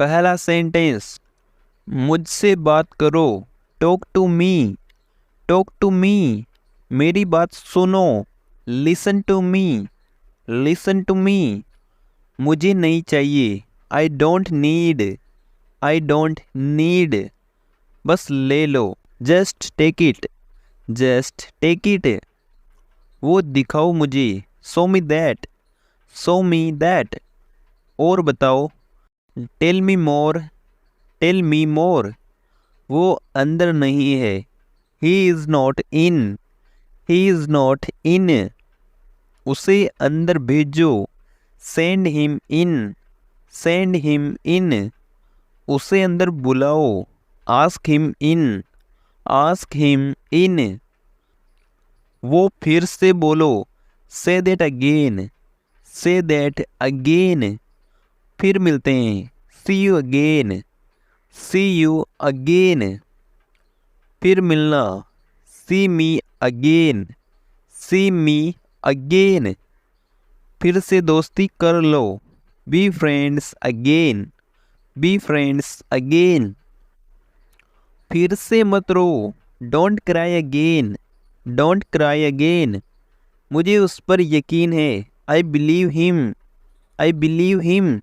पहला सेंटेंस, मुझसे बात करो, talk to me, talk to me, मेरी बात सुनो, listen to me, listen to me, मुझे नहीं चाहिए, I don't need, I don't need, बस ले लो, just take it, just take it, वो दिखाओ मुझे, show me that, show me that, और बताओ, टेल मी मोर, टेल मी मोर, वो अंदर नहीं है, he is not in, he is not in, उसे अंदर भेजो, send him in, send him in, उसे अंदर बुलाओ, ask him in, ask him in, वो फिर से बोलो, say that again, say that again, फिर मिलते हैं, see you again, see you again, फिर मिलना, सी मी अगेन, सी मी अगेन, फिर से दोस्ती कर लो, be friends again, be friends again, फिर से मत रो, don't cry again, don't cry again, मुझे उस पर यकीन है, I believe him, I believe him,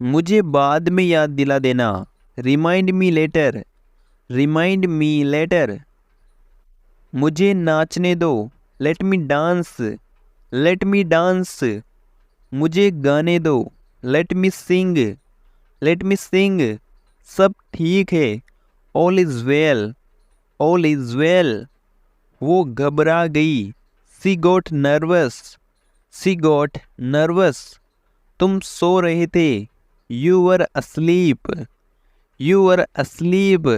मुझे बाद में याद दिला देना, remind me later, remind me later, मुझे नाचने दो, let me dance, let me dance, मुझे गाने दो, लेट मी सिंग, लेट मी सिंग, सब ठीक है, all is well, all is well, वो घबरा गई, she got nervous, she got nervous, तुम सो रहे थे, you were asleep, you were asleep,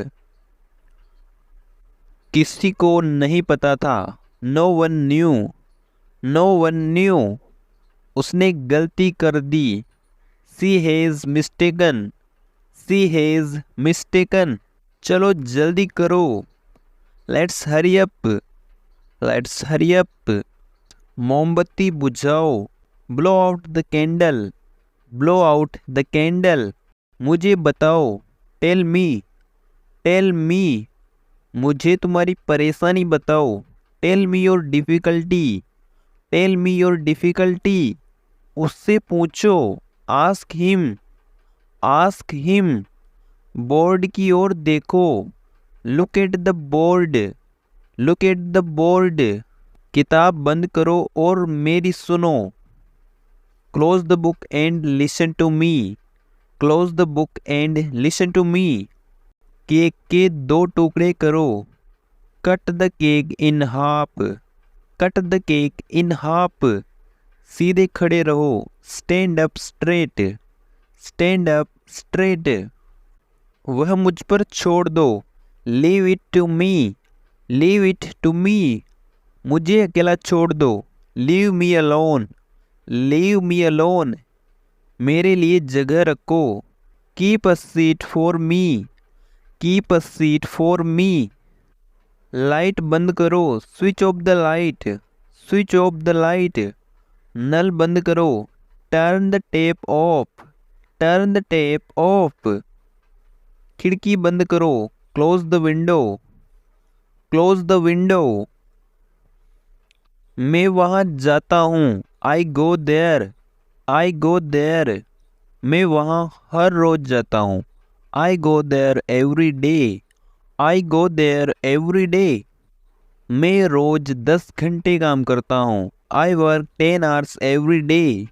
किसी को नहीं पता था, no one knew, no one knew, उसने गलती कर दी, she has mistaken, she has mistaken, चलो जल्दी करो, let's hurry up, let's hurry up, मोमबत्ती बुझाओ, blow out the candle, blow out the candle, मुझे बताओ, टेल मी, टेल मी, मुझे तुम्हारी परेशानी बताओ, tell me your difficulty, tell me your difficulty, उससे पूछो, ask him, ask him, board की ओर देखो, look at the board, look at the board, किताब बंद करो और मेरी सुनो, close the book and listen to me, close the book and listen to me, cake के 2 टुकड़े करो, cut the cake in half, cut the cake in half, सीधे खड़े रहो, stand up straight, stand up straight, वह मुझ पर छोड़ दो, leave it to me, leave it to me, मुझे अकेला छोड़ दो, leave me alone, leave me alone, मेरे लिए जगह रखो, keep a seat for me, keep a seat for me, light बंद करो, switch off the light, switch off the light, नल बंद करो, turn the tap off, turn the tap off, खिड़की बंद करो, close the window, close the window, मैं वहाँ जाता हूँ, I go there, I go there, मैं वहाँ हर रोज़ जाता हूँ, I go there every day, I go there every day, मैं रोज़ 10 घंटे काम करता हूँ, I work 10 hours every day,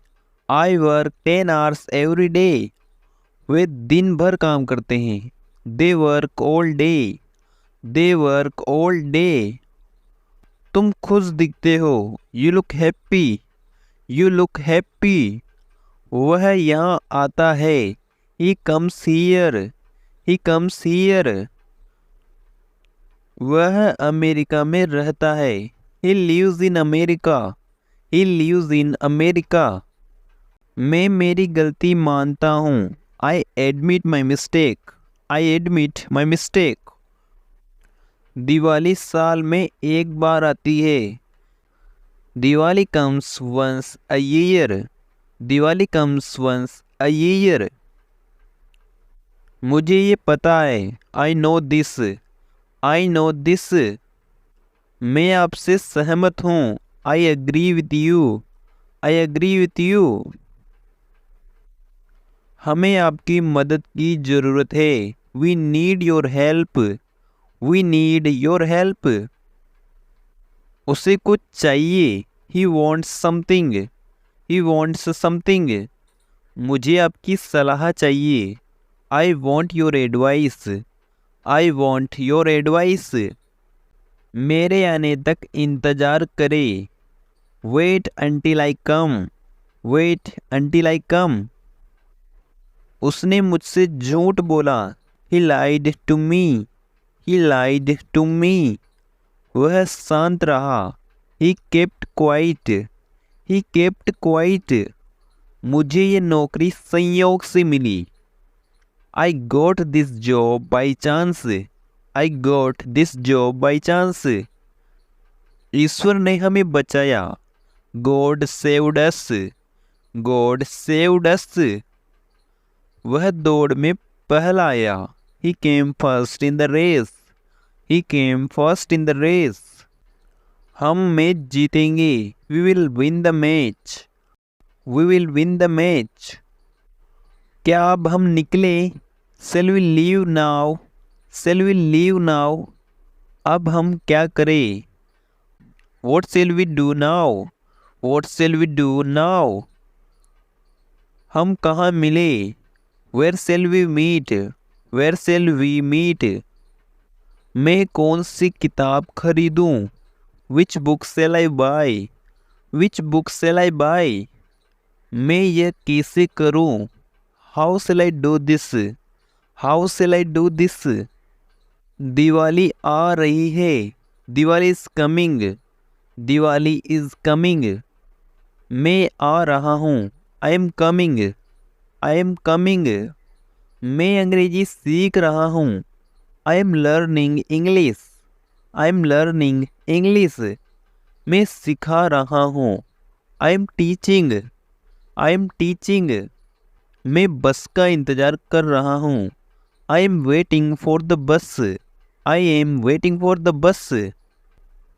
I work 10 hours every day, वे दिन भर काम करते हैं, they work all day, they work all day, तुम खुश दिखते हो, you look happy, you look happy, वह यहाँ आता है, he comes here, he comes here, वह अमेरिका में रहता है, he lives in America, he lives in America, मैं मेरी गलती मानता हूँ, I admit my mistake, I admit my mistake, Diwali साल में एक बार आती है, Diwali comes once a year, Diwali comes once a year, मुझे ये पता है। I know this. I know this. मैं आपसे सहमत हूँ। I agree with you. I agree with you. हमें आपकी मदद की ज़रूरत है। We need your help. We need your help. उसे कुछ चाहिए। He wants something. He wants something. मुझे आपकी सलाह चाहिए। I want your advice. I want your advice. मेरे आने तक इंतज़ार करे। Wait until I come. Wait until I come. उसने मुझसे झूठ बोला। He lied to me. He lied to me. वह शांत रहा। He kept quiet. He kept quiet. मुझे ये नौकरी संयोग से मिली। I got this job by chance. I got this job by chance. ईश्वर ने हमें बचाया। God saved us. God saved us. वह दौड़ में पहला आया। He came first in the race. He came first in the race. हम मैच जीतेंगे। We will win the match. We will win the match. क्या अब हम निकले? Shall we leave now? Shall we leave now? अब हम क्या करें? What shall we do now? What shall we do now? हम कहाँ मिले? Where shall we meet? Where shall we meet? मैं कौन सी किताब खरीदूं? Which book shall I buy? Which book shall I buy? मैं यह कैसे करूं? How shall I do this? How shall I do this? Diwali आ रही है। Diwali is coming. Diwali is coming. मैं आ रहा हूँ। I am coming. I am coming. मैं अंग्रेजी सीख रहा हूँ। I am learning English. I am learning English. मैं सिखा रहा हूँ। I am teaching. I am teaching. मैं बस का इंतज़ार कर रहा हूँ। I am waiting for the bus. I am waiting for the bus.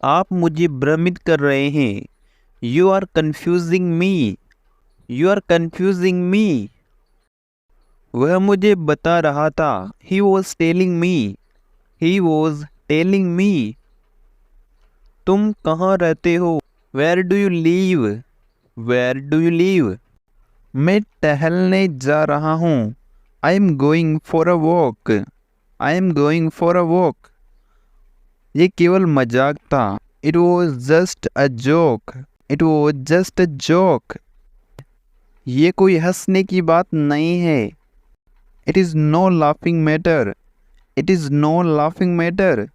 आप मुझे भ्रमित कर रहे हैं। You are confusing me. You are confusing me. वह मुझे बता रहा था। He was telling me. He was telling me. तुम कहाँ रहते हो? Where do you live? Where do you live? मैं टहलने जा रहा हूँ। I am going for a walk. I am going for a walk. ये केवल मजाक था। It was just a joke. It was just a joke. ये कोई हंसने की बात नहीं है। It is no laughing matter. It is no laughing matter.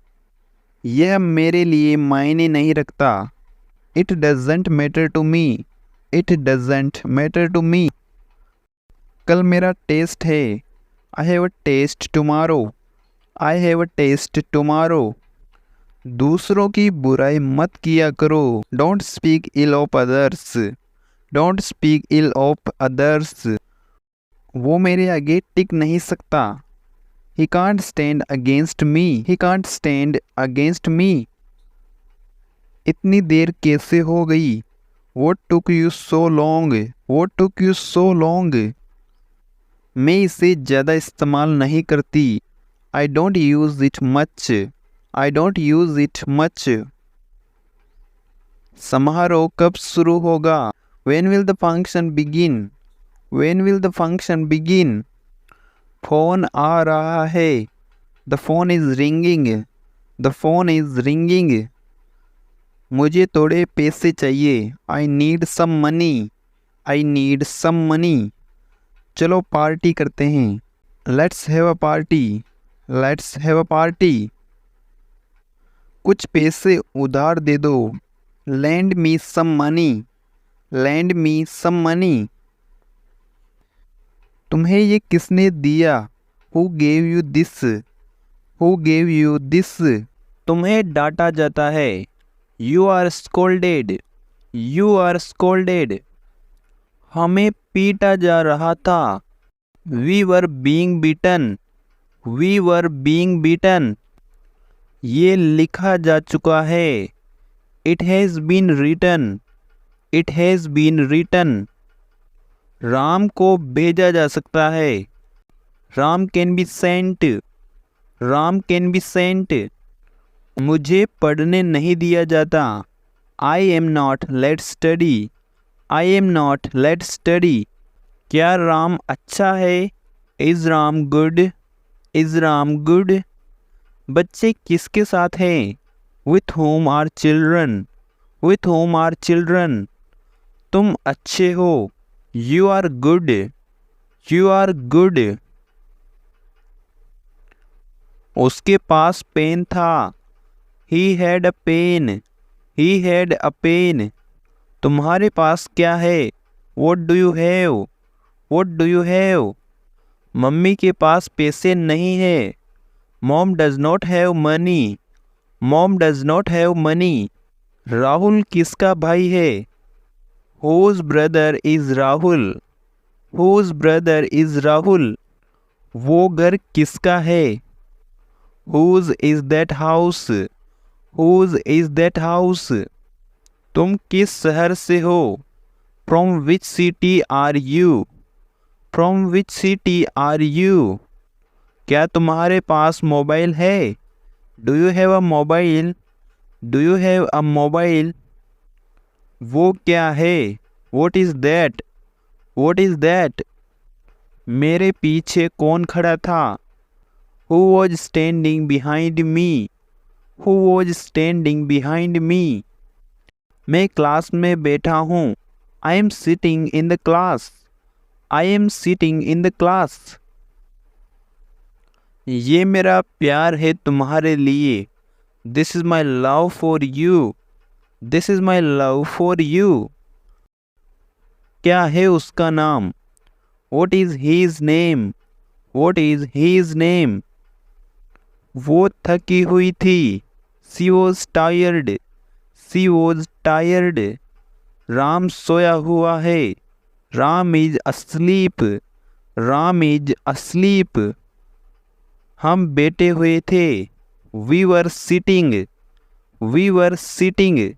यह मेरे लिए मायने नहीं रखता। It doesn't matter to me. It doesn't matter to me. कल मेरा टेस्ट है। I have a test tomorrow. I have a test tomorrow. दूसरों की बुराई मत किया करो। Don't speak ill of others. Don't speak ill of others. वो मेरे आगे टिक नहीं सकता। He can't stand against me. He can't stand against मी। इतनी देर कैसे हो गई? What took you so long? What took you so long? मैं इसे ज़्यादा इस्तेमाल नहीं करती। I don't use it much. I don't use it much. समारोह कब शुरू होगा? When will the function begin? When will the function begin? Phone आ रहा है। The phone is ringing. The phone is ringing. मुझे थोड़े पैसे चाहिए। I need some money. I need some money. चलो पार्टी करते हैं। Let's have a party. Let's have a party. कुछ पैसे उधार दे दो। Lend me some money. Lend me some money. तुम्हें ये किसने दिया? Who gave you this? Who gave you this? तुम्हें डांटा जाता है। You are scolded. You are scolded. हमें पीटा जा रहा था। We were being beaten. We were being beaten. ये लिखा जा चुका है। It has been written. It has been written. Ram को भेजा जा सकता है। Ram can be sent. Ram can be sent. मुझे पढ़ने नहीं दिया जाता। I am not let study. I am not let study. क्या राम अच्छा है? Is Ram good? Is Ram good? बच्चे किसके साथ हैं? With whom are children. With whom are children. तुम अच्छे हो। You are good. You are good. उसके पास पेन था। He had a pen. He had a pen. तुम्हारे पास क्या है? What do you have? What do you have? Mummy के पास पैसे नहीं है। Mom does not have money. Mom does not have money. Rahul किसका भाई है? Whose brother is Rahul? Whose brother is Rahul? वो घर किसका है? Whose is that house? Whose is that house? तुम किस शहर से हो? From which city are you? From which city are you? क्या तुम्हारे पास मोबाइल है? Do you have a mobile? Do you have a mobile? वो क्या है? What is that? What is that? मेरे पीछे कौन खड़ा था? Who was standing behind me? Who was standing behind me? मैं क्लास में बैठा हूँ। I am sitting in the class. I am sitting in the class. ये मेरा प्यार है तुम्हारे लिए। This is my love for you. This is my love for you. क्या है उसका नाम? What is his name? What is his name? वो थकी हुई थी। She was tired. She was tired. Ram सोया हुआ है। Ram is asleep. Ram is asleep. हम बैठे हुए थे। We were sitting. We were sitting.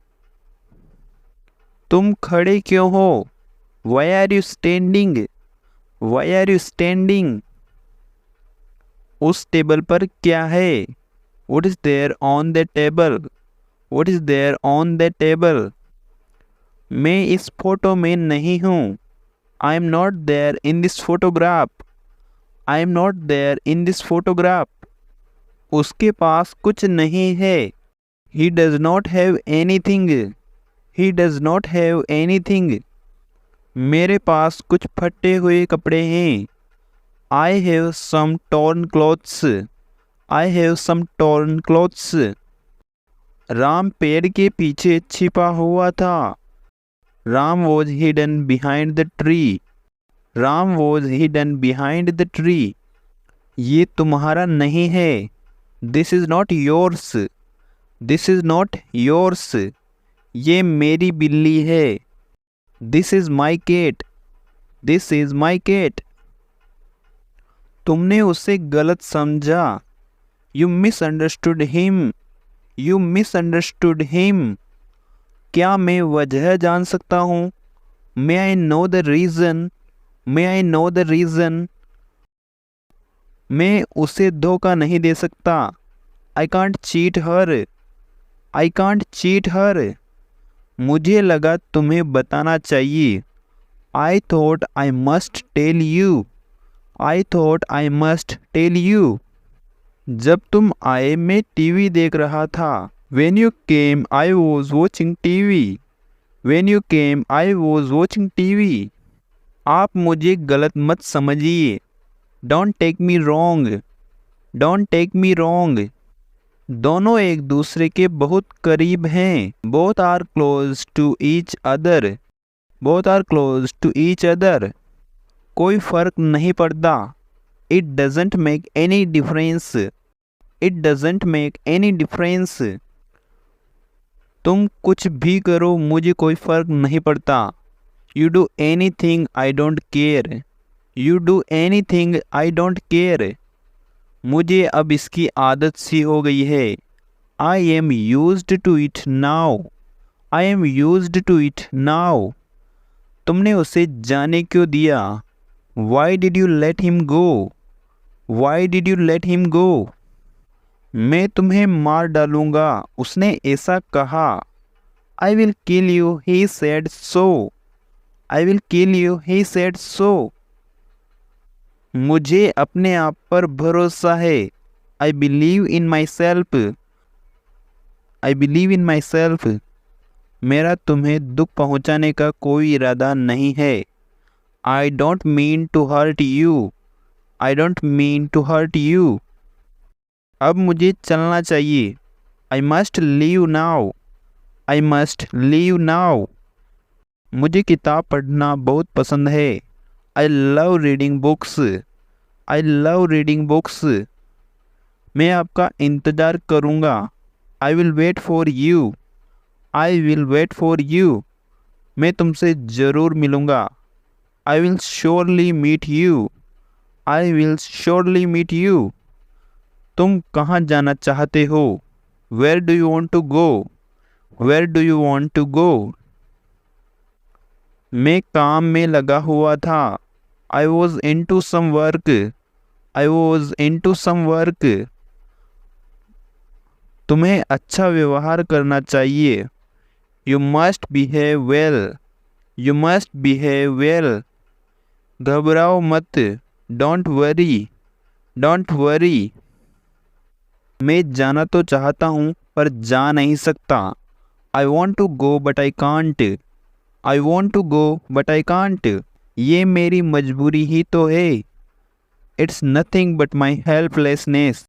तुम खड़े क्यों हो? Y are you standing? Why are you standing? उस टेबल पर क्या है? What is there on the table? What is there on the table? मैं इस फोटो में नहीं हूँ। I am not there in this photograph. I am not there in this photograph. उसके पास कुछ नहीं है। He does not have anything. He does not have anything. मेरे पास कुछ फटे हुए कपड़े हैं। I have some torn clothes. I have some torn clothes. Ram पेड़ के पीछे छिपा हुआ था। Ram was hidden behind the tree. Ram was hidden behind the tree. ये तुम्हारा नहीं है। This is not yours. This is not yours. ये मेरी बिल्ली है। This is my cat. This is my cat. तुमने उसे गलत समझा। You misunderstood him. You misunderstood him. क्या मैं वजह जान सकता हूँ? May I know the reason? May I know the reason? मैं उसे धोखा नहीं दे सकता। I can't cheat her. I can't cheat her. मुझे लगा तुम्हें बताना चाहिए। I thought I must tell you. I thought I must tell you. जब तुम आए मैं टीवी देख रहा था। When you came, I was watching TV. When you came, I was watching TV. आप मुझे गलत मत समझिए। Don't take me wrong. Don't take me wrong. दोनों एक दूसरे के बहुत करीब हैं। Both are close to each other. Both are close to each other. कोई फर्क नहीं पड़ता। It doesn't make any difference. It doesn't make any difference. तुम कुछ भी करो मुझे कोई फ़र्क नहीं पड़ता। You do anything I don't care. You do anything I don't care. मुझे अब इसकी आदत सी हो गई है। I am used to it now. I am used to it now. तुमने उसे जाने क्यों दिया? Why did you let him go? Why did you let him go? मैं तुम्हें मार डालूंगा, उसने ऐसा कहा। I will kill you, he said so. I will kill you, he said so. मुझे अपने आप पर भरोसा है। I believe in myself. I believe in myself. मेरा तुम्हें दुख पहुंचाने का कोई इरादा नहीं है। I don't mean to hurt you. I don't mean to hurt you. अब मुझे चलना चाहिए। I must leave now. I must leave now. मुझे किताब पढ़ना बहुत पसंद है। I love reading books. I love reading books. मैं आपका इंतज़ार करूँगा। I will wait for you. I will wait for you. मैं तुमसे ज़रूर मिलूँगा। I will surely meet you. I will surely meet you. तुम कहाँ जाना चाहते हो? Where do you want to go? Where do you want to go? मैं काम में लगा हुआ था। I was into some work. I was into some work. तुम्हें अच्छा व्यवहार करना चाहिए। You must behave well. You must behave well. घबराओ मत। Don't worry. Don't worry. मैं जाना तो चाहता हूँ पर जा नहीं सकता। I want to go but I can't. I want to go but I can't. ये मेरी मजबूरी ही तो है। It's nothing but my helplessness.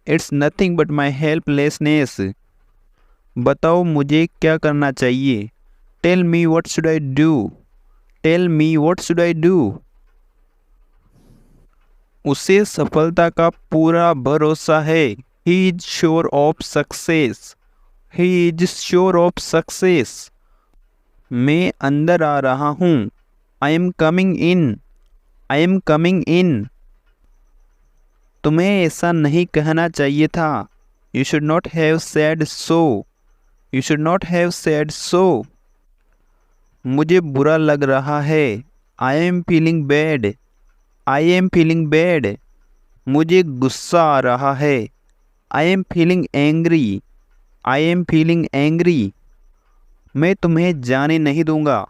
It's nothing but my helplessness. बताओ मुझे क्या करना चाहिए? Tell me what should I do. Tell me what should I do. उसे सफलता का पूरा भरोसा है। He is sure of success. He is sure of success. मैं अंदर आ रहा हूँ। I am coming in. I am coming in. तुम्हें ऐसा नहीं कहना चाहिए था। You should not have said so. You should not have said so. मुझे बुरा लग रहा है। I am feeling bad. I am feeling bad. मुझे गुस्सा आ रहा है। I am feeling angry. I am feeling angry. मैं तुम्हें जाने नहीं दूंगा।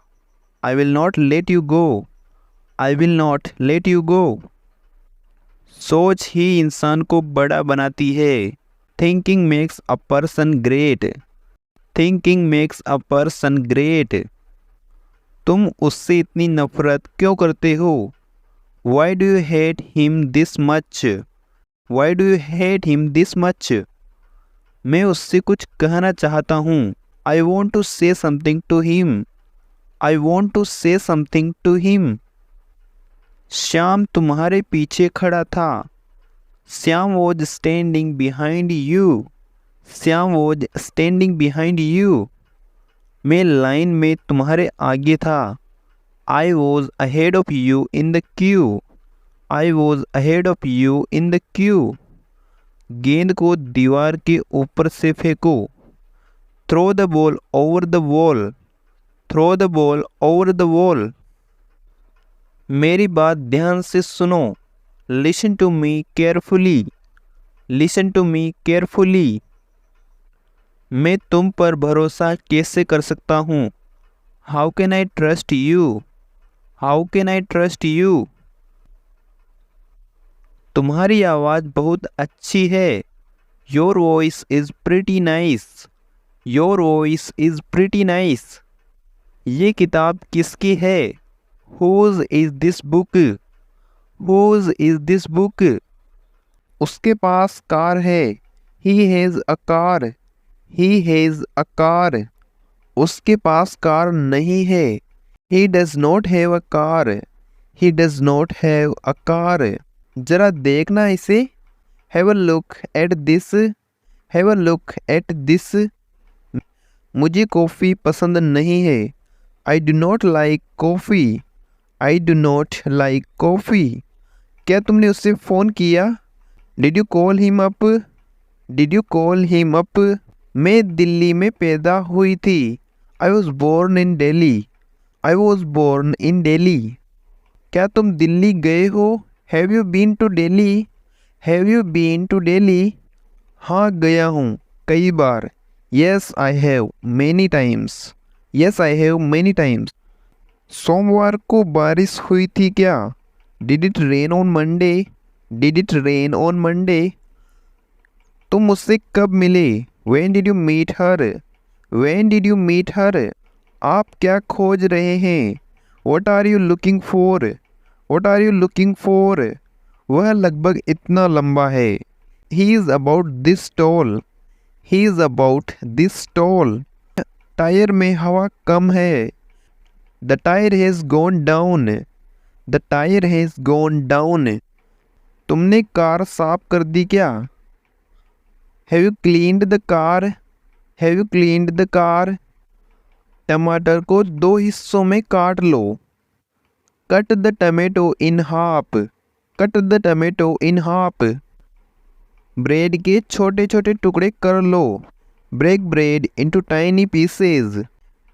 I will not let you go. I will not let you go. सोच ही इंसान को बड़ा बनाती है। Thinking makes a person great. Thinking makes a person great. तुम उससे इतनी नफरत क्यों करते हो? Why do you hate him this much? Why do you hate him this much? मैं उससे कुछ कहना चाहता हूँ। I want to say something to him. I want to say something to him. Shyam तुम्हारे पीछे खड़ा था। Shyam was standing behind you. Shyam was standing behind you. मैं लाइन में तुम्हारे आगे था। I was ahead of you in the queue. I was ahead of you in the queue. गेंद को दीवार के ऊपर से फेंको। Throw the ball over the wall. Throw the ball over the wall. मेरी बात ध्यान से सुनो। Listen to me carefully. Listen to me carefully. मैं तुम पर भरोसा कैसे कर सकता हूँ? How can I trust you? How can I trust you? तुम्हारी आवाज़ बहुत अच्छी है। Your voice is pretty nice. Your voice is pretty nice. ये किताब किसकी है? Whose is this book? Whose is this book? उसके पास कार है। He has a car. He has a car. उसके पास कार नहीं है। He does not have a car. He does not have a car. जरा देखना इसे। Have a look at this. Have a look at this. मुझे coffee पसंद नहीं है। I do not like coffee. I do not like coffee. क्या तुमने उससे फ़ोन किया? Did you call him up, did you call him up. मैं दिल्ली में पैदा हुई थी, I was born in Delhi, I was born in Delhi. क्या तुम दिल्ली गए हो, have you been to Delhi, have you been to Delhi. हाँ गया हूँ कई बार, yes I have many times, yes I have many times. सोमवार को बारिश हुई थी क्या, did it rain on Monday, did it rain on Monday. तुम मुझसे कब मिले, when did you meet her, when did you meet her. आप क्या खोज रहे हैं, what are you looking for, what are you looking for. वह लगभग इतना लंबा है, he is about this tall, he is about this tall. Tyre में हवा कम है, the tyre has gone down, the tyre has gone down. तुमने कार साफ कर दी क्या, have you cleaned the car, have you cleaned the car. टमाटर को 2 हिस्सों में काट लो, cut the tomato in half, cut the tomato in half. Bread के छोटे छोटे टुकड़े कर लो, break bread into tiny pieces,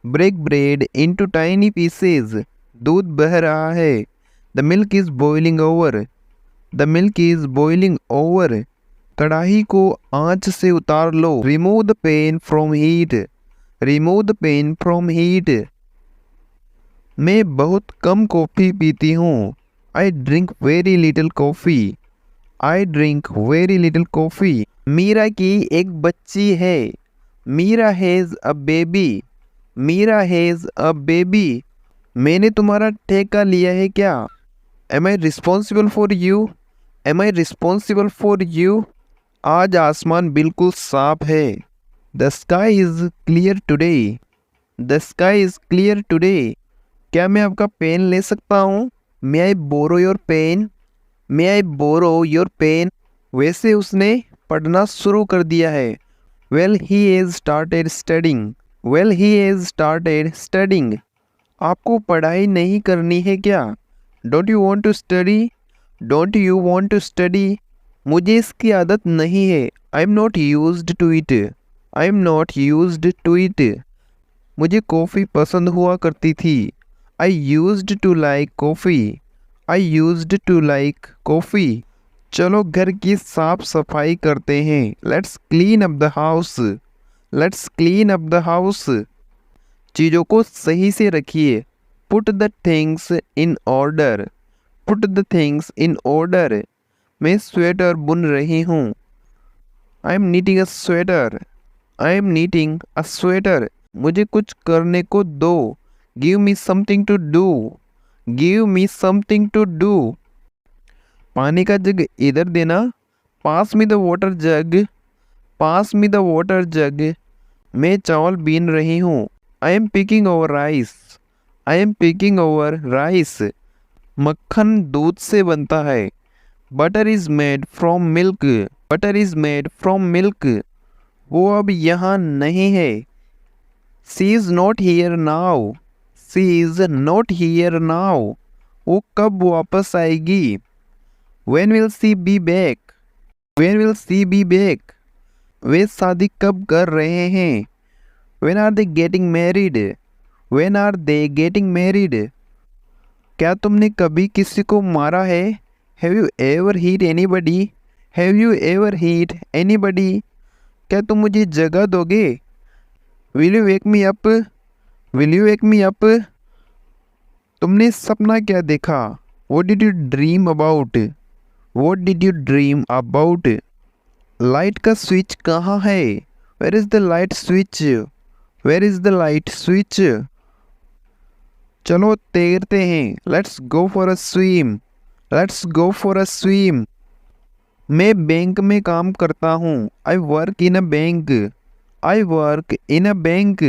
break bread into tiny pieces. दूध बह रहा है, the milk is boiling over, the milk is boiling over. कढ़ाई को आंच से उतार लो, remove the pan from heat, remove the pan from heat. मैं बहुत कम कॉफ़ी पीती हूँ, I drink very little coffee, I drink very little coffee. Meera की एक बच्ची है, Meera has a baby, Meera has a baby. मैंने तुम्हारा ठेका लिया है क्या, am I responsible for you, am I responsible for you. आज आसमान बिल्कुल साफ है, the sky is clear today, the sky is clear today. क्या मैं आपका पेन ले सकता हूँ, may I borrow your pen, may I borrow your pen. वैसे उसने पढ़ना शुरू कर दिया है, well he has started studying, well he has started studying. आपको पढ़ाई नहीं करनी है क्या, don't you want to study, don't you want to study. मुझे इसकी आदत नहीं है, I am not used to it, I am not used to it. मुझे कॉफ़ी पसंद हुआ करती थी, I used to like coffee, I used to like coffee. चलो घर की साफ सफाई करते हैं, let's clean up the house, let's clean up the house. चीज़ों को सही से रखिए, put the things in order, put the things in order. मैं स्वेटर बुन रही हूँ, I am knitting a sweater, I am knitting a sweater. मुझे कुछ करने को दो, give me something to do, give me something to do. पानी का जग इधर देना, pass me the water jug, pass me the water jug. मैं चावल बीन रही हूँ, I am picking over rice, I am picking over rice. मक्खन दूध से बनता है, butter is made from milk, butter is made from milk. वो अब यहाँ नहीं है, she is not here now, she is not here now. वो कब वापस आएगी, when will she be back, when will she be back. वे शादी कब कर रहे हैं, when are they getting married, when are they getting married. क्या तुमने कभी किसी को मारा है, have you ever hit anybody, have you ever hit anybody. क्या तुम मुझे जगह दोगे, will you wake me up, will you wake me up. तुमने सपना क्या देखा, what did you dream about, what did you dream about. Light का स्विच कहाँ है, where is the light switch, where is the light switch. चलो तैरते हैं, let's go for a swim, let's go for a swim. मैं bank में काम करता हूँ, I work in a bank, I work in a bank.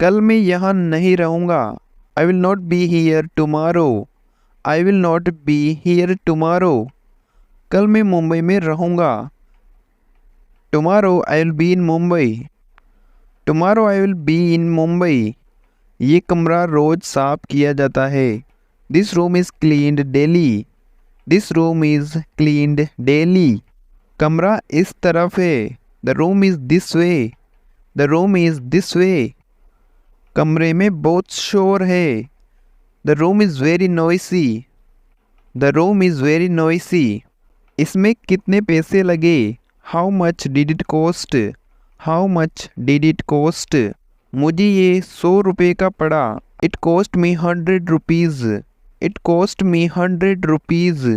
कल मैं यहाँ नहीं रहूँगा, I will not be here tomorrow, I will not be here tomorrow. कल मैं मुंबई में रहूँगा, tomorrow I will be in Mumbai, tomorrow I will be in Mumbai. ये कमरा रोज साफ किया जाता है, this room is cleaned daily, this room is cleaned daily. कमरा इस तरफ है, the room is this way, the room is this way. कमरे में बहुत शोर है, the room is very noisy, the room is very noisy. इसमें कितने पैसे लगे, how much did it cost, how much did it cost. मुझे ये 100 रुपये का पड़ा, it cost me 100 rupees, it cost me 100 rupees.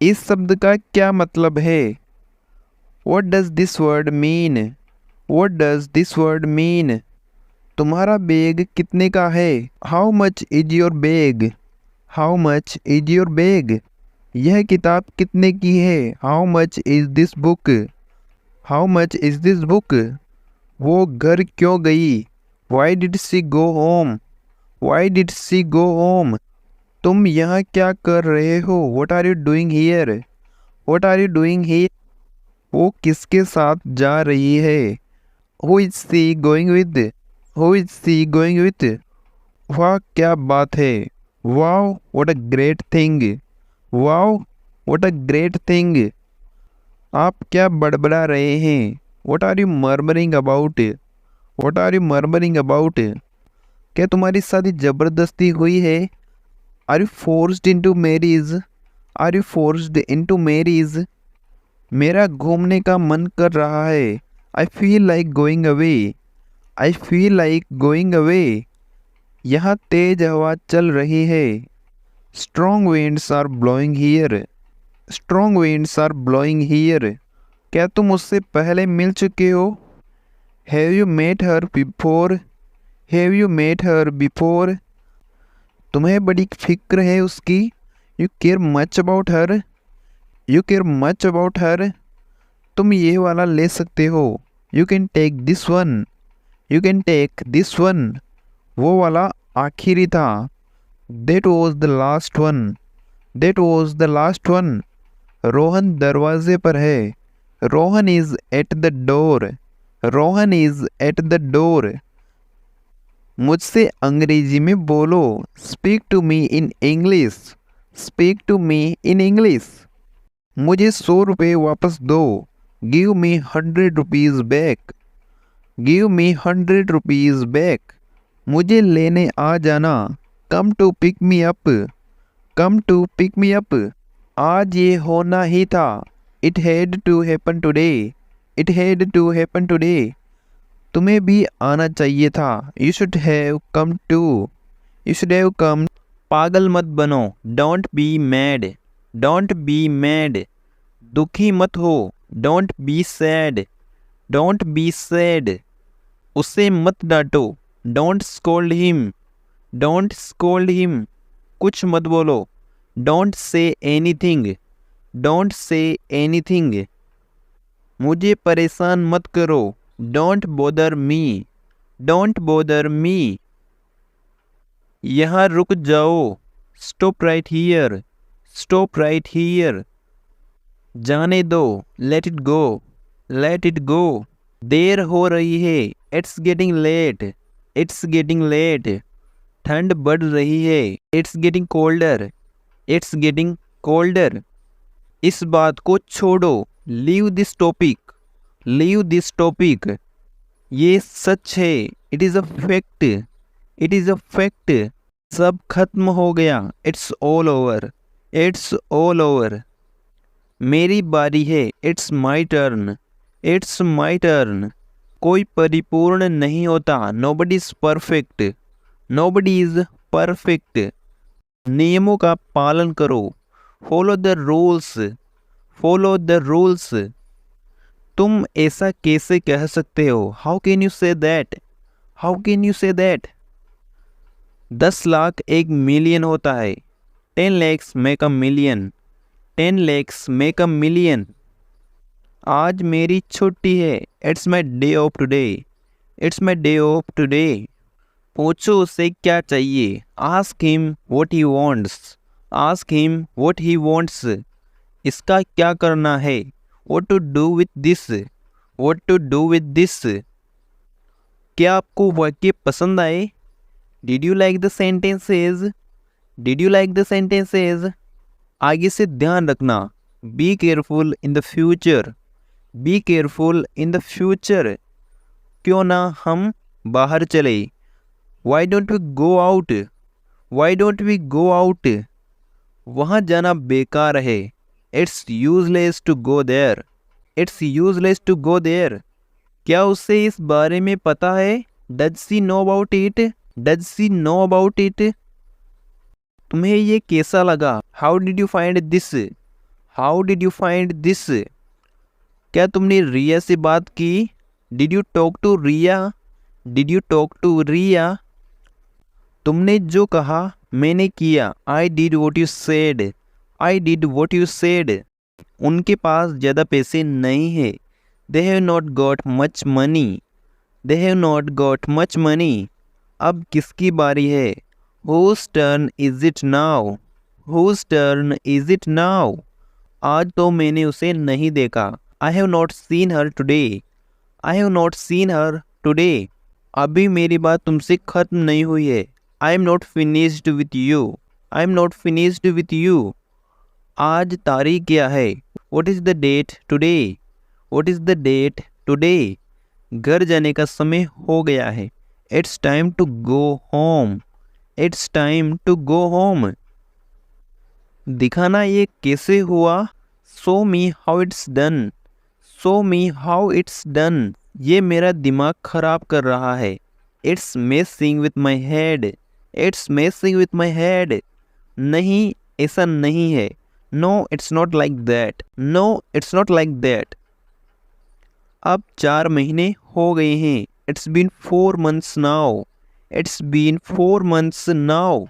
इस शब्द का क्या मतलब है, what does this word mean, what does this word mean. तुम्हारा बैग कितने का है, how much is your bag, how much is your bag. यह किताब कितने की है, how much is this book, how much is this book. वो घर क्यों गई, why did she go home, why did she go home. तुम यहाँ क्या कर रहे हो, what are you doing here, what are you doing here. वो किसके साथ जा रही है, who is she going with, who is she going with. वाह क्या बात है, wow what a great thing, wow what a great thing. आप क्या बड़बड़ा रहे हैं, what are you murmuring about, what are you murmuring about. क्या तुम्हारी शादी जबरदस्ती हुई है, are you forced into marriage, are you forced into marriage. मेरा घूमने का मन कर रहा है, I feel like going away, I feel like going away. यहाँ तेज हवा चल रही है, strong winds are blowing here, strong winds are blowing here. क्या तुम उससे पहले मिल चुके हो, have you met her before, have you met her before. तुम्हें बड़ी फिक्र है उसकी, you care much about her, you care much about her. तुम ये वाला ले सकते हो, you can take this one, you can take this one. वो वाला आखिरी था, that was the last one, that was the last one. Rohan दरवाजे पर है, Rohan is at the door, Rohan is at the door. मुझसे अंग्रेजी में बोलो, speak to me in English, speak to me in English. मुझे 100 रुपये वापस दो, give me 100 rupees back, give me 100 rupees back. मुझे लेने आ जाना, come to pick me up, come to pick me up. आज ये होना ही था, it had to happen today, it had to happen today. तुम्हें भी आना चाहिए था, you should have come too, you should have come. पागल मत बनो, don't be mad, don't be mad. दुखी मत हो, don't be sad, don't be sad. उसे मत डांटो, don't scold him, don't scold him. कुछ मत बोलो, don't say anything, don't say anything. मुझे परेशान मत करो, don't bother me, don't bother me. यहाँ रुक जाओ, stop right here, stop right here. जाने दो, let it go, let it go. देर हो रही है, it's getting late, it's getting late. ठंड बढ़ रही है, it's getting colder, it's getting colder. इस बात को छोड़ो, leave this topic, leave this topic. ये सच है, it is a fact, it is a fact. सब खत्म हो गया, it's all over, it's all over. मेरी बारी है, it's my turn, it's my turn. कोई परिपूर्ण नहीं होता, nobody is perfect, nobody is perfect. नियमों का पालन करो, follow the rules, follow the rules. तुम ऐसा कैसे कह सकते हो, how can you say that, how can you say that. 10 lakh 1 million होता है, 10 lakhs make a million, 10 lakhs make a million. आज मेरी छुट्टी है, it's my day off today, it's my day off today. पूछो उसे क्या चाहिए, ask him what he wants, ask him what he wants. इसका क्या करना है, what to do with this, what to do with this. क्या आपको वाक्य पसंद आए, did you like the sentences, did you like the sentences. आगे से ध्यान रखना, be careful in the future, be careful in the future. क्यों ना हम बाहर चले, why don't we go out, why don't we go out. वहाँ जाना बेकार है, it's useless to go there, it's useless to go there. क्या उसे इस बारे में पता है, does she know about it, does she know about it. तुम्हें ये कैसा लगा, how did you find this, how did you find this. क्या तुमने रिया से बात की, did you talk to Riya, did you talk to Riya. तुमने जो कहा मैंने किया, I did what you said, I did what you said. उनके पास ज़्यादा पैसे नहीं है, they have not got much money, they have not got much money. अब किसकी बारी है, whose turn is it now, whose turn is it now. आज तो मैंने उसे नहीं देखा, I have not seen her today, I have not seen her today. अभी मेरी बात तुमसे ख़त्म नहीं हुई है, I am not finished with you, I am not finished with you. आज तारीख क्या है, what is the date today, what is the date today. घर जाने का समय हो गया है, it's time to go home, it's time to go home. दिखाना ये कैसे हुआ, show me how it's done, show me how it's done. ये मेरा दिमाग खराब कर रहा है, it's messing with my head, it's messing with my head. नहीं ऐसा नहीं है, no it's not like that, no it's not like that. अब 4 महीने हो गए हैं, it's been 4 months now, it's been 4 months now.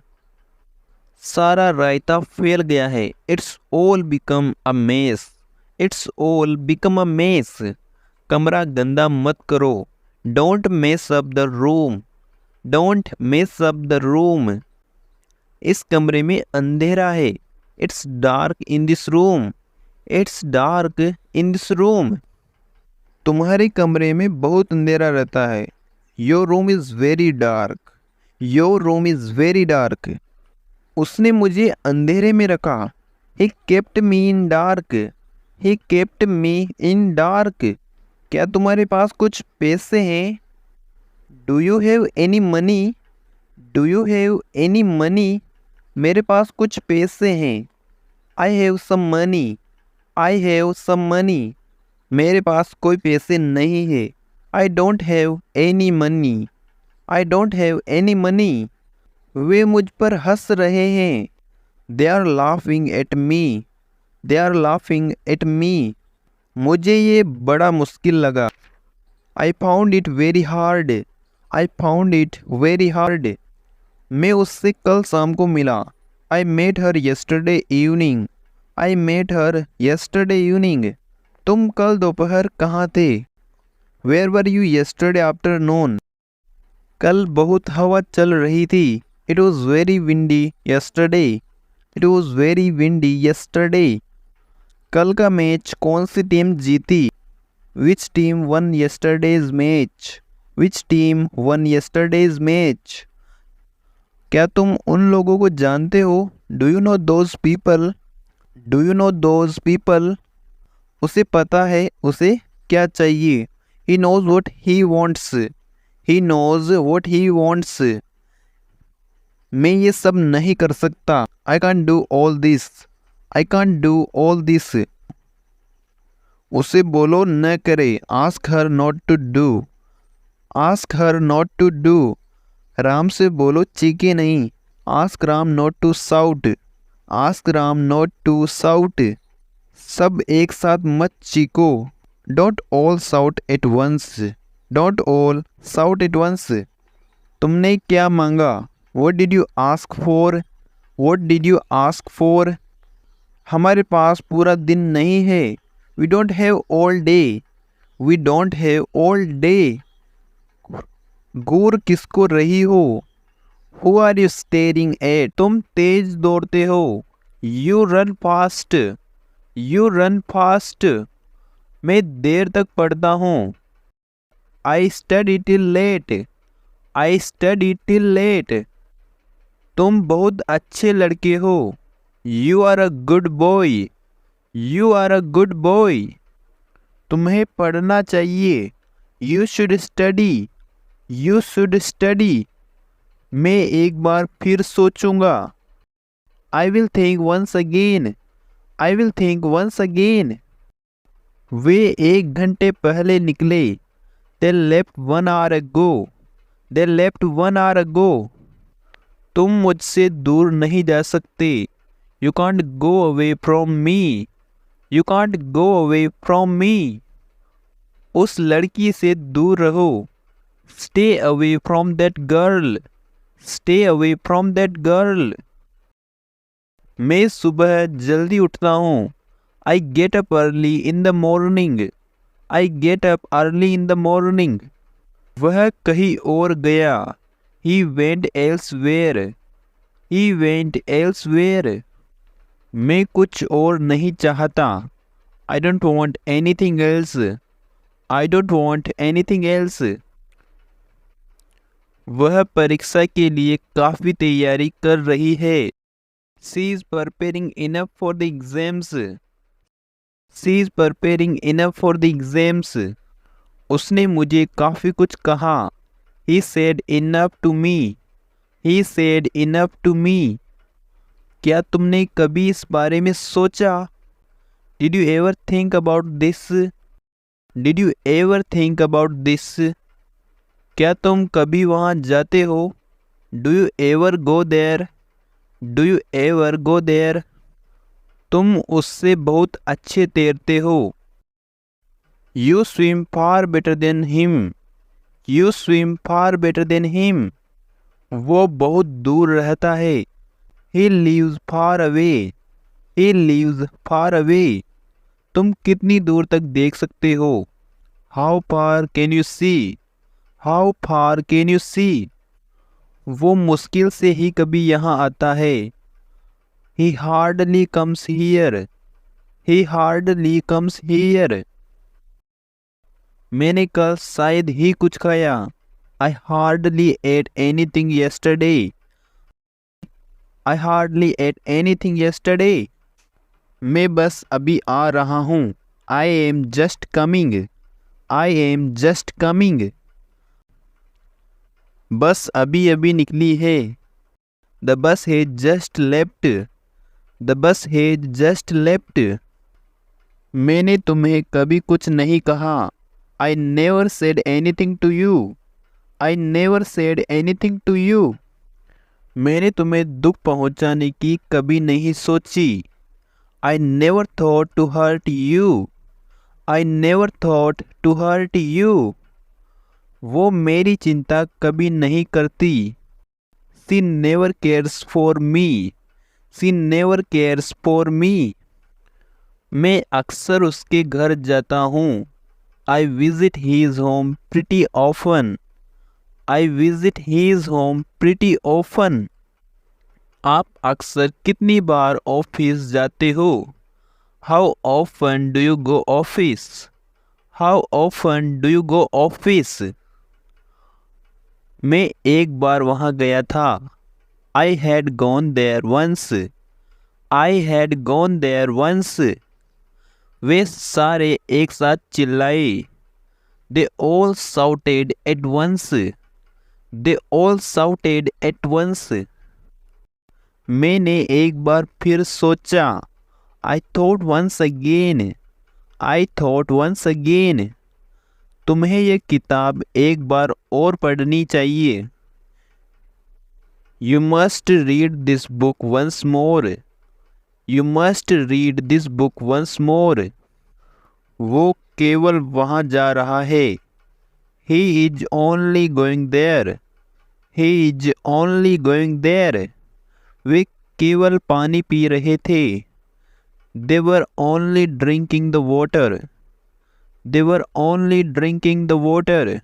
सारा रायता फैल गया है, it's all become a mess, it's all become a mess. कमरा गंदा मत करो, don't mess up the room, don't mess up the room. इस कमरे में अंधेरा है, it's dark in this room, it's dark in this room. तुम्हारे कमरे में बहुत अंधेरा रहता है, your room is very dark, your room is very dark. उसने मुझे अंधेरे में रखा, he kept me in dark, he kept me in dark. क्या तुम्हारे पास कुछ पैसे हैं, do you have any money, do you have any money. मेरे पास कुछ पैसे हैं, I have some money, I have some money. मेरे पास कोई पैसे नहीं है, I don't have any money, I don't have any money. वे मुझ पर हंस रहे हैं, they are laughing at me, they are laughing at me. मुझे ये बड़ा मुश्किल लगा, I found it very hard, I found it very hard. मैं उससे कल शाम को मिला, I met her yesterday evening, I met her yesterday evening. तुम कल दोपहर कहाँ थे, where were you yesterday afternoon. कल बहुत हवा चल रही थी, it was very windy yesterday, it was very windy yesterday. कल का मैच कौन सी टीम जीती, which team won yesterday's match, which team won yesterday's match. क्या तुम उन लोगों को जानते हो, do you know those people, do you know those people. उसे पता है उसे क्या चाहिए, he knows what he wants, he knows what he wants. मैं ये सब नहीं कर सकता, I can't do all this, I can't do all this. उसे बोलो न करे, ask her not to do, ask her not to do. Ram से बोलो चीखे नहीं, ask Ram not to shout, ask Ram not to shout. सब एक साथ मत चीखो, don't all shout at once, don't all shout at once. तुमने क्या मांगा, what did you ask for, what did you ask for. हमारे पास पूरा दिन नहीं है, we don't have all day, we don't have all day. घूर किसको रही हो, who are you staring at. तुम तेज दौड़ते हो, you run fast, you run fast. मैं देर तक पढ़ता हूँ, I study till late, I study till late. तुम बहुत अच्छे लड़के हो, you are a good boy, you are a good boy, तुम्हें पढ़ना चाहिए। You should study, you should study, मैं एक बार फिर सोचूंगा। I will think once again, I will think once again, वे 1 घंटे पहले निकले। They left 1 hour ago, they left 1 hour ago, तुम मुझसे दूर नहीं जा सकते। You can't go away from me, you can't go away from me, उस लड़की से दूर रहो। Stay away from that girl, stay away from that girl, मैं सुबह जल्दी उठता हूँ। I get up early in the morning, I get up early in the morning, वह कहीं और गया। He went elsewhere, he went elsewhere, मैं कुछ और नहीं चाहता। I don't want anything else, I don't want anything else, वह परीक्षा के लिए काफ़ी तैयारी कर रही है। She is preparing enough for the exams, she is preparing enough for the exams, उसने मुझे काफ़ी कुछ कहा। He said enough to me, he said enough to me, क्या तुमने कभी इस बारे में सोचा? Did you ever think about this, Did you ever think about this, क्या तुम कभी वहाँ जाते हो? Do you ever go there, Do you ever go there, तुम उससे बहुत अच्छे तैरते हो। You swim far better than him, You swim far better than him, वो बहुत दूर रहता है। He lives far away, He lives far away, तुम कितनी दूर तक देख सकते हो? How far can you see, How far can you see, वो मुश्किल से ही कभी यहाँ आता है। He hardly comes here, He hardly comes here, मैंने कल शायद ही कुछ खाया। I hardly ate anything yesterday, I hardly ate anything yesterday, मैं बस अभी आ रहा हूँ। I am just coming, I am just coming, बस अभी अभी निकली है। The bus has just left, The bus has just left, मैंने तुम्हें कभी कुछ नहीं कहा। I never said anything to you, I never said anything to you, मैंने तुम्हें दुख पहुंचाने की कभी नहीं सोची। I never thought to hurt you, I never thought to hurt you, वो मेरी चिंता कभी नहीं करती। She never cares for me, She never cares for me, मैं अक्सर उसके घर जाता हूँ। I visit his home pretty often, I visit his home pretty often, आप अक्सर कितनी बार ऑफिस जाते हो? How often do you go office, How often do you go office, मैं एक बार वहाँ गया था। I had gone there once, I had gone there once, वे सारे एक साथ चिल्लाए। They all shouted at once, They all shouted at once, मैंने एक बार फिर सोचा। I thought once again, I thought once again, तुम्हें यह किताब एक बार और पढ़नी चाहिए। You must read this book once more, You must read this book once more, वो केवल वहाँ जा रहा है। He is only going there, He is only going there, वे केवल पानी पी रहे थे। They were only drinking the water, They were only drinking the water,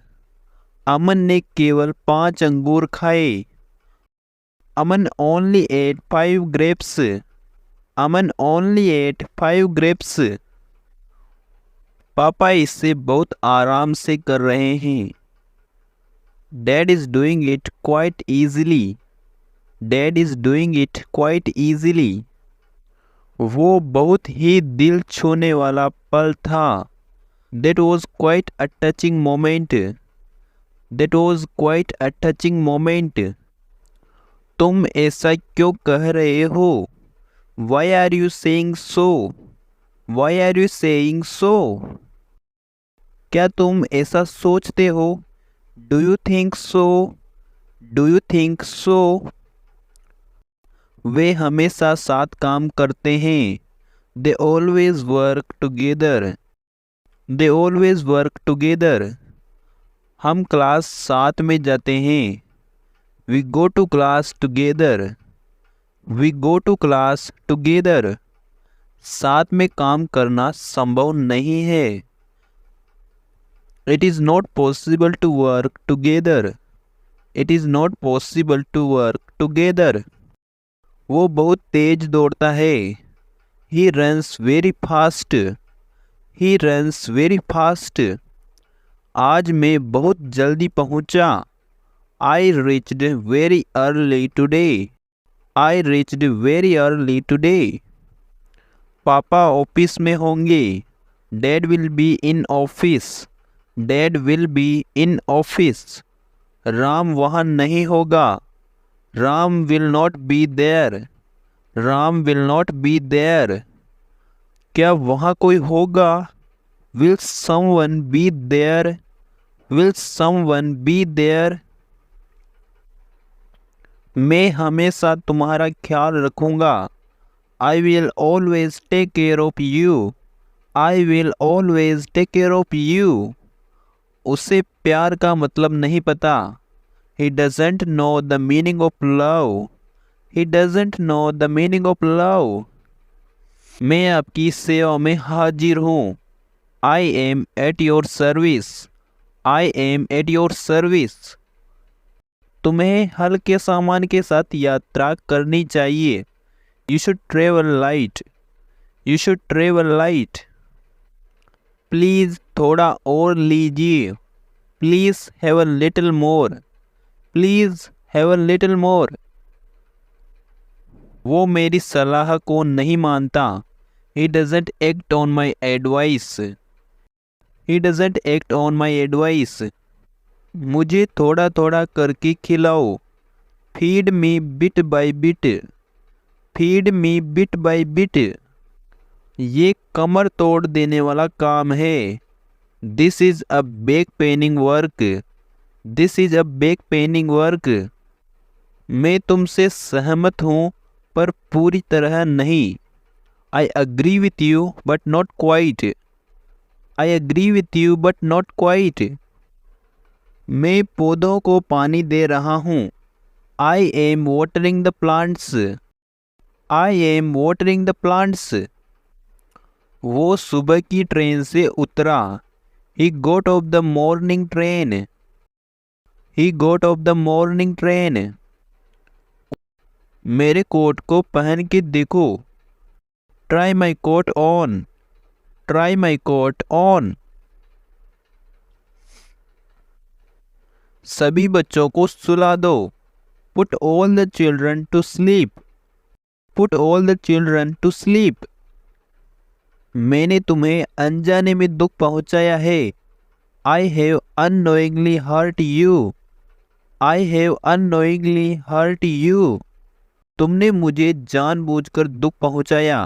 अमन ने केवल 5 अंगूर खाए। अमन only ate 5 grapes, अमन only ate 5 grapes, पापा इसे बहुत आराम से कर रहे हैं। Dad is doing it quite easily, Dad is doing it quite easily, वो बहुत ही दिल छूने वाला पल था। That was quite a touching moment. That was quite a touching moment. तुम ऐसा क्यों कह रहे हो? Why are you saying so? Why are you saying so? क्या तुम ऐसा सोचते हो? Do you think so? Do you think so? वे हमेशा साथ काम करते हैं। They always work together. They always work together. हम क्लास साथ में जाते हैं। We go to class together. We go to class together. साथ में काम करना संभव नहीं है। It is not possible to work together. It is not possible to work together. वो बहुत तेज दौड़ता है। He runs very fast. He runs very fast. आज मैं बहुत जल्दी पहुंचा। I reached very early today. I reached very early today. पापा ऑफिस में होंगे। Dad will be in office. Dad will be in office. Ram वहाँ नहीं होगा। Ram will not be there. Ram will not be there. क्या वहाँ कोई होगा? Will someone be there? Will someone be there? मैं हमेशा तुम्हारा ख्याल रखूँगा। I will always take care of you. I will always take care of you. उसे प्यार का मतलब नहीं पता। He doesn't know the meaning of love. He doesn't know the meaning of love. मैं आपकी सेवा में हाजिर हूँ। I am at your service. I am at your service. तुम्हें हल्के सामान के साथ यात्रा करनी चाहिए। You should travel light. You should travel light. Please थोड़ा और लीजिए। Please have a little more. Please have a little more. वो मेरी सलाह को नहीं मानता। He doesn't act on my advice. He doesn't act on my advice. मुझे थोड़ा थोड़ा करके खिलाओ। Feed me bit by bit. Feed me bit by bit. ये कमर तोड़ देने वाला काम है। This is a back paining work. This is a back paining work. मैं तुमसे सहमत हूँ पर पूरी तरह नहीं। I agree with you but not quite. I agree with you but not quite. मैं पौधों को पानी दे रहा हूँ। I am watering the plants. I am watering the plants. वो सुबह की ट्रेन से उतरा। He got off the morning train. He got off the morning train. मेरे कोट को पहन के देखो। Try my coat on. Try my coat on. सभी बच्चों को सुला दो। Put all the children to sleep. Put all the children to sleep. मैंने तुम्हें अनजाने में दुख पहुंचाया है। I have unknowingly hurt you. I have unknowingly hurt you. तुमने मुझे जानबूझकर दुख पहुंचाया।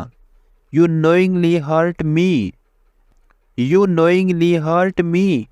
You knowingly hurt me. You knowingly hurt me.